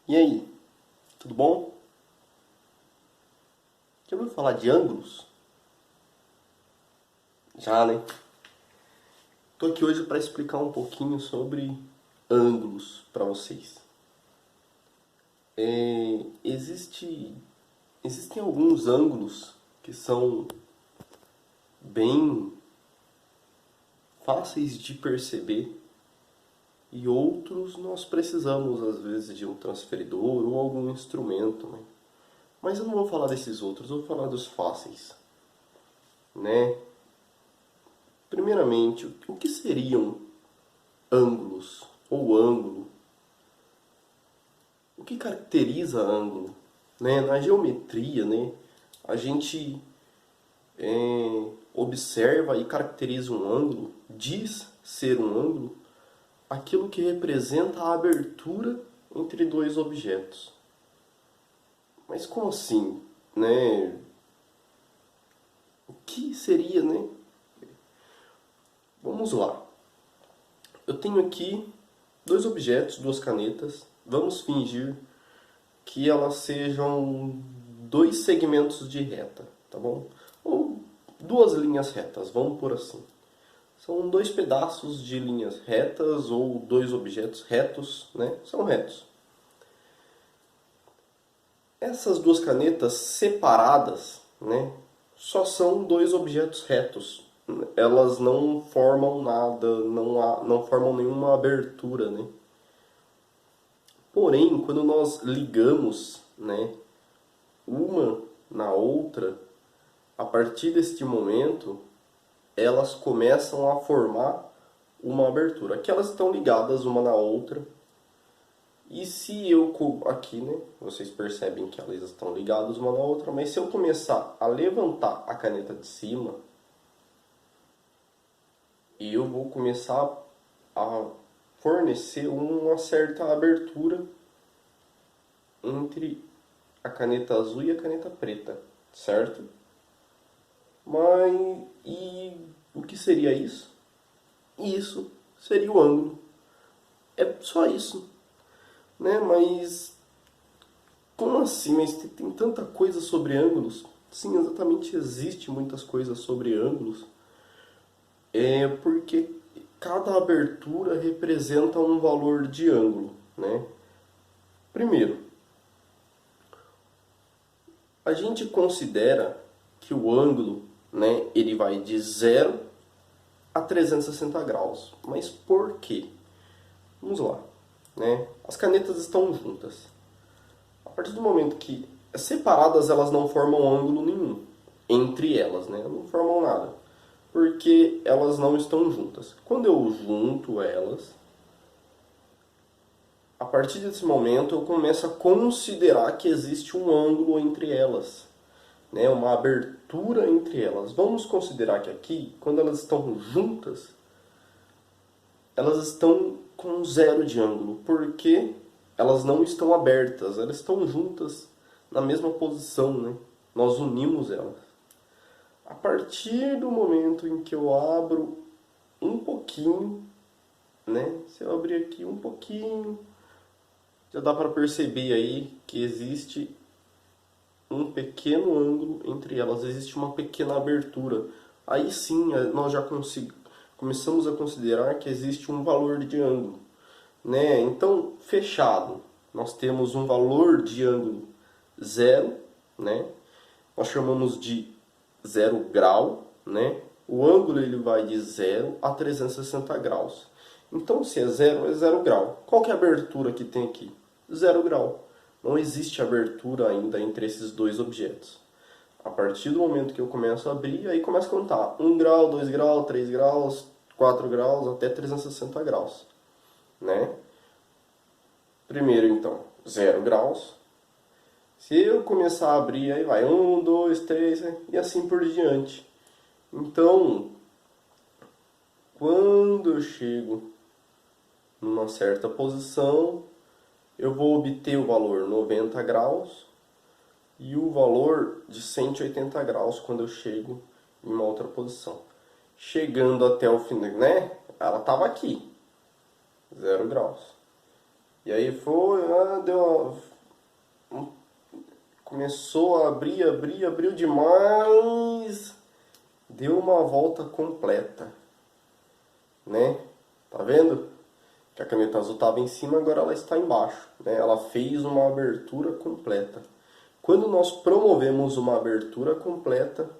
E aí, tudo bom? Já ouviu falar de ângulos? Já, né? Tô aqui hoje para explicar um pouquinho sobre ângulos para vocês. Existem alguns ângulos que são bem fáceis de perceber e outros nós precisamos, às vezes, de um transferidor ou algum instrumento, né? Mas eu não vou falar desses outros, eu vou falar dos fáceis, né? Primeiramente, o que seriam ângulos ou ângulo? O que caracteriza ângulo? Né? Na geometria, né, a gente observa e caracteriza um ângulo, diz ser um ângulo, aquilo que representa a abertura entre dois objetos. Mas como assim? Né? O que seria, né? Vamos lá. Eu tenho aqui dois objetos, duas canetas. Vamos fingir que elas sejam dois segmentos de reta, tá bom? Ou duas linhas retas, vamos por assim. São dois pedaços de linhas retas ou dois objetos retos, né? São retos. Essas duas canetas separadas, né? Só são dois objetos retos. Elas não formam nada, não formam nenhuma abertura, né? Porém, quando nós ligamos, né, uma na outra, a partir deste momento, elas começam a formar uma abertura. Aqui elas estão ligadas uma na outra. E se eu aqui, né, vocês percebem que elas estão ligadas uma na outra, mas se eu começar a levantar a caneta de cima, eu vou começar a fornecer uma certa abertura entre a caneta azul e a caneta preta, certo? Mas e o que seria isso? Isso seria o ângulo. É só isso, né? Mas como assim? Mas tem tanta coisa sobre ângulos? Sim, exatamente, existe muitas coisas sobre ângulos. É porque cada abertura representa um valor de ângulo, né? Primeiro, a gente considera que o ângulo, né, ele vai de 0 a 360 graus. Mas por quê? Vamos lá, né? As canetas estão juntas. A partir do momento que separadas, elas não formam ângulo nenhum entre elas, né? Não formam nada, porque elas não estão juntas. Quando eu junto elas, a partir desse momento eu começo a considerar que existe um ângulo entre elas, né? Uma abertura entre elas. Vamos considerar que aqui, quando elas estão juntas, elas estão com zero de ângulo, porque elas não estão abertas, elas estão juntas na mesma posição, né? Nós unimos elas. A partir do momento em que eu abro um pouquinho, né? Se eu abrir aqui um pouquinho, já dá para perceber aí que existe um pequeno ângulo entre elas, existe uma pequena abertura. Aí sim, nós já começamos a considerar que existe um valor de ângulo, né? Então, fechado, nós temos um valor de ângulo zero, né? Nós chamamos de zero grau, né? O ângulo ele vai de 0 a 360 graus. Então, se é zero grau. Qual que é a abertura que tem aqui? Zero grau. Não existe abertura ainda entre esses dois objetos. A partir do momento que eu começo a abrir, aí começa a contar 1 grau, 2 graus, 3 graus, 4 graus, até 360 graus, né? Primeiro, então, zero graus. Se eu começar a abrir, aí vai 1, 2, 3, né? E assim por diante. Então, quando eu chego numa certa posição, eu vou obter o valor 90 graus e o valor de 180 graus quando eu chego em uma outra posição. Chegando até o fim, né? Ela estava aqui, zero graus. E aí foi, começou a abriu demais, deu uma volta completa, né? Tá vendo? Que a caneta azul estava em cima, agora ela está embaixo, né? Ela fez uma abertura completa. Quando nós promovemos uma abertura completa,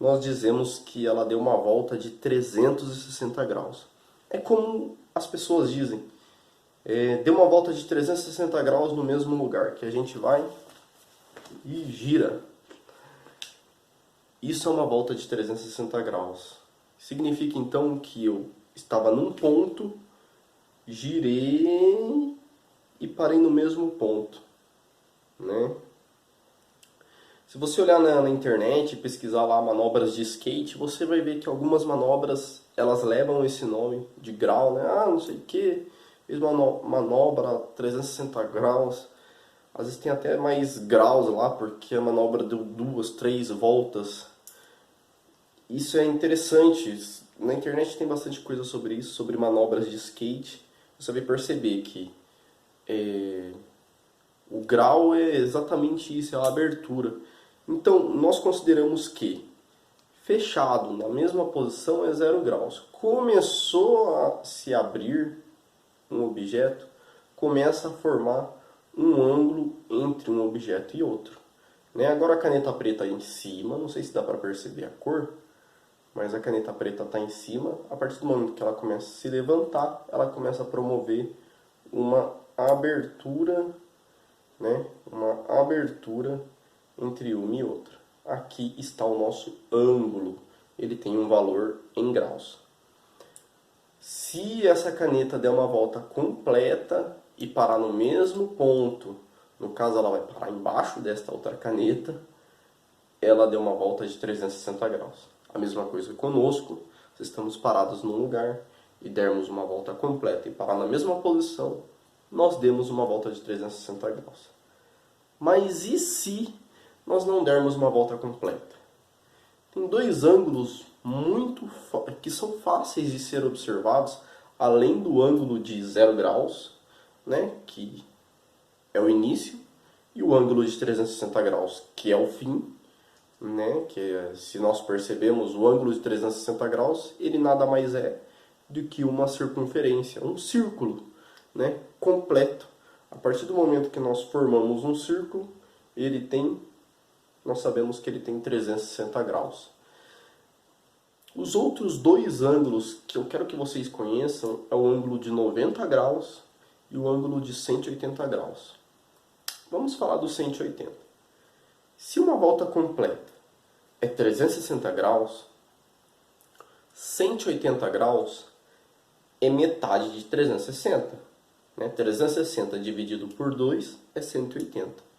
nós dizemos que ela deu uma volta de 360 graus. É como as pessoas dizem, deu uma volta de 360 graus no mesmo lugar, que a gente vai e gira. Isso é uma volta de 360 graus. Significa então que eu estava num ponto, girei e parei no mesmo ponto, né? Se você olhar na internet e pesquisar lá manobras de skate, você vai ver que algumas manobras elas levam esse nome de grau, né? Ah, não sei o que, fez uma manobra 360 graus. Às vezes tem até mais graus lá, porque a manobra deu 2, 3 voltas. Isso é interessante. Na internet tem bastante coisa sobre isso, sobre manobras de skate. Você vai perceber que o grau é exatamente isso, é a abertura. Então, nós consideramos que fechado na mesma posição é 0 graus. Começou a se abrir um objeto, começa a formar um ângulo entre um objeto e outro. Né? Agora a caneta preta em cima, não sei se dá para perceber a cor, mas a caneta preta está em cima. A partir do momento que ela começa a se levantar, ela começa a promover uma abertura, né? Uma abertura entre uma e outra. Aqui está o nosso ângulo. Ele tem um valor em graus. Se essa caneta der uma volta completa e parar no mesmo ponto, no caso ela vai parar embaixo desta outra caneta, ela deu uma volta de 360 graus. A mesma coisa conosco, se estamos parados num lugar e dermos uma volta completa e parar na mesma posição, nós demos uma volta de 360 graus. Mas e se nós não dermos uma volta completa? Tem dois ângulos que são fáceis de ser observados, além do ângulo de 0 graus, né, que é o início, e o ângulo de 360 graus, que é o fim, né, se nós percebemos o ângulo de 360 graus, ele nada mais é do que uma circunferência, um círculo, né, completo. A partir do momento que nós formamos um círculo, nós sabemos que ele tem 360 graus. Os outros dois ângulos que eu quero que vocês conheçam é o ângulo de 90 graus e o ângulo de 180 graus. Vamos falar do 180. Se uma volta completa é 360 graus, 180 graus é metade de 360. Né? 360 dividido por 2 é 180.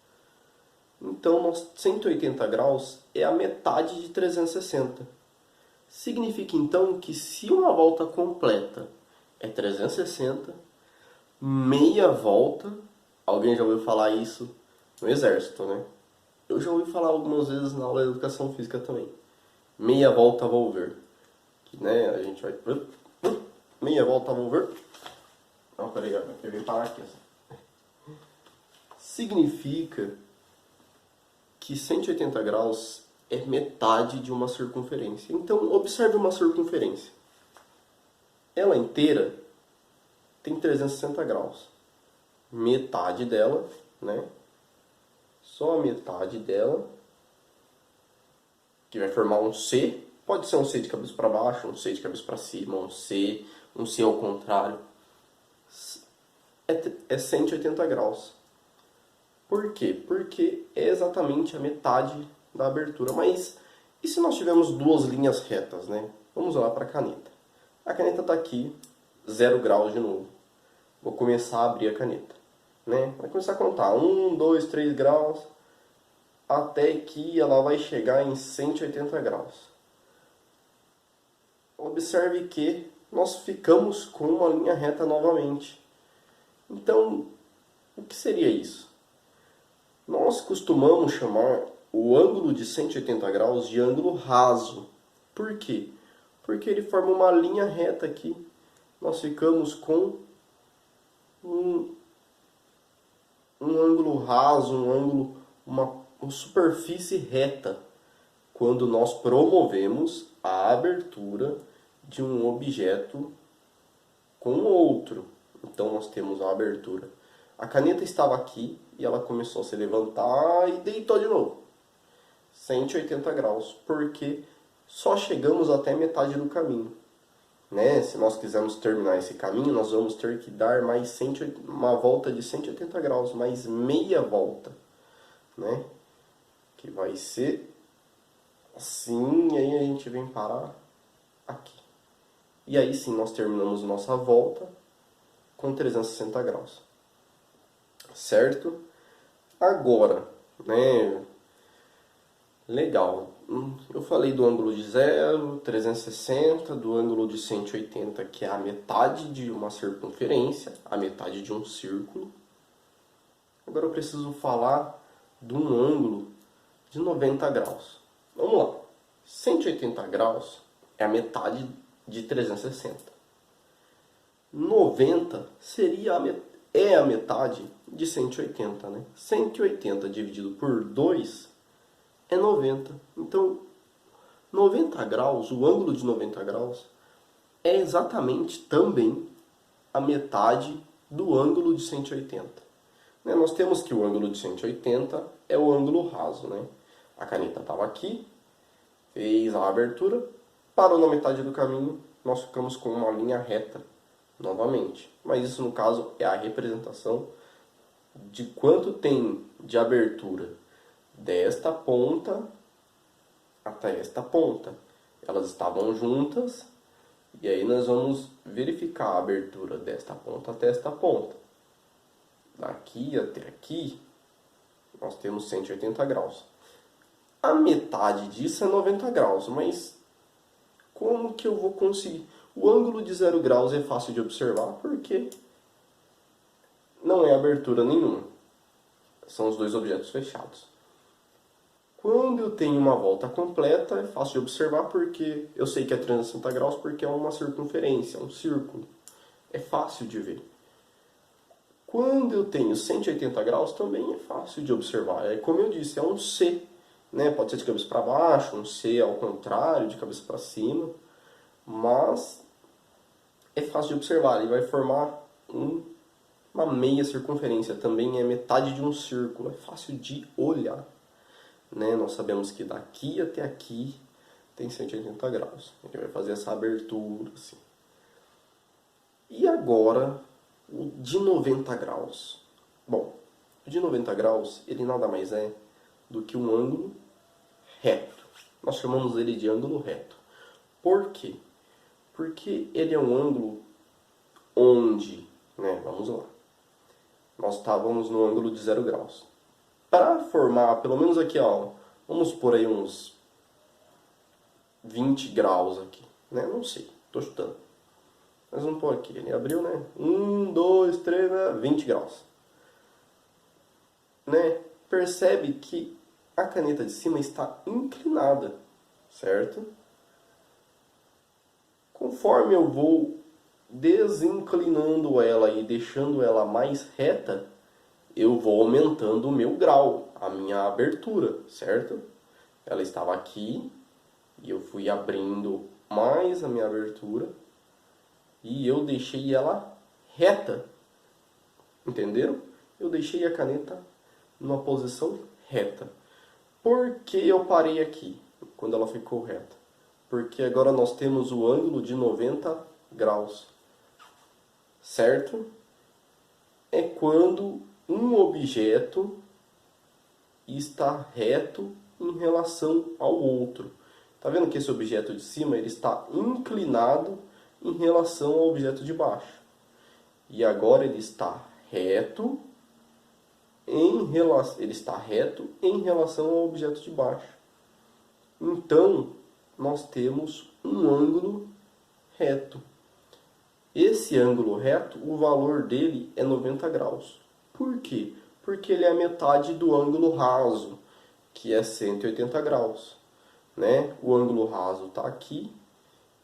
Então, 180 graus é a metade de 360. Significa então que se uma volta completa é 360, meia volta, alguém já ouviu falar isso no exército, né? Eu já ouvi falar algumas vezes na aula de educação física também. Meia volta a volver. Que, né, a gente vai... Meia volta a volver. Não, peraí, eu vim parar aqui. Assim. Significa que 180 graus é metade de uma circunferência. Então, observe uma circunferência. Ela inteira tem 360 graus. Metade dela, né? Só a metade dela, que vai formar um C. Pode ser um C de cabeça para baixo, um C de cabeça para cima, um C ao contrário. É 180 graus. Por quê? Porque é exatamente a metade da abertura. Mas e se nós tivermos duas linhas retas, né? Vamos olhar para a caneta. A caneta está aqui, 0 graus de novo. Vou começar a abrir a caneta. Né? Vai começar a contar 1, 2, 3 graus, até que ela vai chegar em 180 graus. Observe que nós ficamos com uma linha reta novamente. Então, o que seria isso? Nós costumamos chamar o ângulo de 180 graus de ângulo raso. Por quê? Porque ele forma uma linha reta aqui. Nós ficamos com um ângulo raso, uma superfície reta, quando nós promovemos a abertura de um objeto com outro. Então nós temos a abertura. A caneta estava aqui e ela começou a se levantar e deitou de novo. 180 graus, porque só chegamos até metade do caminho. Né? Se nós quisermos terminar esse caminho, nós vamos ter que dar mais uma volta de 180 graus, mais meia volta. Né? Que vai ser assim, e aí a gente vem parar aqui. E aí sim nós terminamos nossa volta com 360 graus. Certo? Agora, né? Legal. Eu falei do ângulo de 0, 360, do ângulo de 180, que é a metade de uma circunferência, a metade de um círculo. Agora eu preciso falar de um ângulo de 90 graus. Vamos lá. 180 graus é a metade de 360. 90 seria a metade de 180, né? 180 dividido por 2 é 90. Então, 90 graus, o ângulo de 90 graus, é exatamente também a metade do ângulo de 180. Né? Nós temos que o ângulo de 180 é o ângulo raso. Né? A caneta estava aqui, fez a abertura, parou na metade do caminho, nós ficamos com uma linha reta novamente. Mas isso, no caso, é a representação de quanto tem de abertura desta ponta até esta ponta. Elas estavam juntas e aí nós vamos verificar a abertura desta ponta até esta ponta. Daqui até aqui nós temos 180 graus. A metade disso é 90 graus, mas como que eu vou conseguir? O ângulo de 0 graus é fácil de observar porque não é abertura nenhuma. São os dois objetos fechados. Quando eu tenho uma volta completa, é fácil de observar porque eu sei que é 360 graus porque é uma circunferência, um círculo. É fácil de ver. Quando eu tenho 180 graus, também é fácil de observar. É como eu disse, é um C. Né? Pode ser de cabeça para baixo, um C ao contrário, de cabeça para cima. Mas é fácil de observar. Ele vai formar uma meia circunferência. Também é metade de um círculo. É fácil de olhar. Né? Nós sabemos que daqui até aqui tem 180 graus. Ele vai fazer essa abertura assim. E agora, o de 90 graus. Bom, o de 90 graus, ele nada mais é do que um ângulo reto. Nós chamamos ele de ângulo reto. Por quê? Porque ele é um ângulo onde, né, vamos lá, nós estávamos no ângulo de 0 graus. Para formar, pelo menos aqui, ó, vamos por aí uns 20 graus aqui, né? Não sei, estou chutando. Mas vamos pôr aqui, ele abriu, né? 1, 2, 3, 20 graus. Né? Percebe que a caneta de cima está inclinada, certo? Conforme eu vou desinclinando ela e deixando ela mais reta, eu vou aumentando o meu grau, a minha abertura, certo? Ela estava aqui e eu fui abrindo mais a minha abertura e eu deixei ela reta. Entenderam? Eu deixei a caneta numa posição reta. Por que eu parei aqui, quando ela ficou reta? Porque agora nós temos o ângulo de 90 graus. Certo? É quando um objeto está reto em relação ao outro. Tá vendo que esse objeto de cima ele está inclinado em relação ao objeto de baixo. E agora ele está reto em relação ao objeto de baixo. Então, nós temos um ângulo reto. Esse ângulo reto, o valor dele é 90 graus. Por quê? Porque ele é a metade do ângulo raso, que é 180 graus. Né? O ângulo raso está aqui,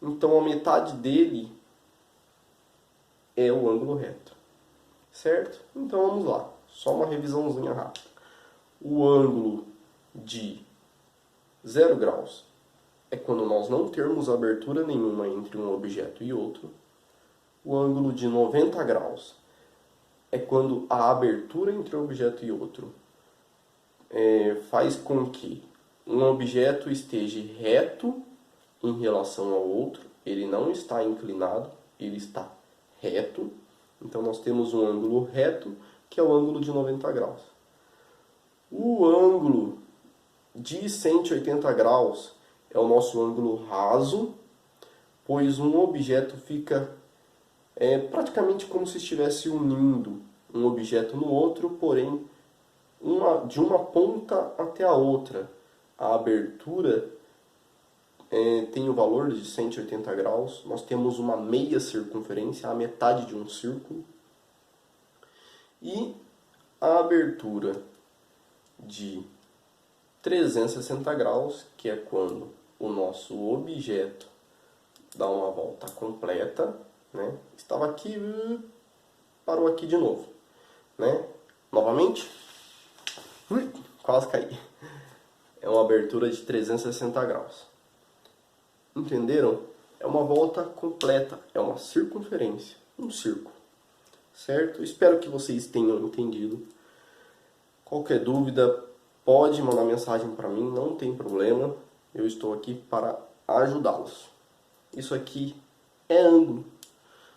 então a metade dele é o ângulo reto. Certo? Então vamos lá. Só uma revisãozinha rápida. O ângulo de 0 graus é quando nós não termos abertura nenhuma entre um objeto e outro. O ângulo de 90 graus é quando a abertura entre um objeto e outro faz com que um objeto esteja reto em relação ao outro. Ele não está inclinado, ele está reto. Então nós temos um ângulo reto, que é o ângulo de 90 graus. O ângulo de 180 graus é o nosso ângulo raso, pois um objeto fica praticamente como se estivesse unindo um objeto no outro, porém de uma ponta até a outra. A abertura tem o valor de 180 graus. Nós temos uma meia circunferência, a metade de um círculo. E a abertura de 360 graus, que é quando o nosso objeto dá uma volta completa, né? Estava aqui, parou aqui de novo, né? Novamente, quase caí. É uma abertura de 360 graus. Entenderam? É uma volta completa, é uma circunferência, um círculo, certo? Espero que vocês tenham entendido. Qualquer dúvida, pode mandar mensagem para mim, não tem problema. Eu estou aqui para ajudá-los. Isso aqui é ângulo.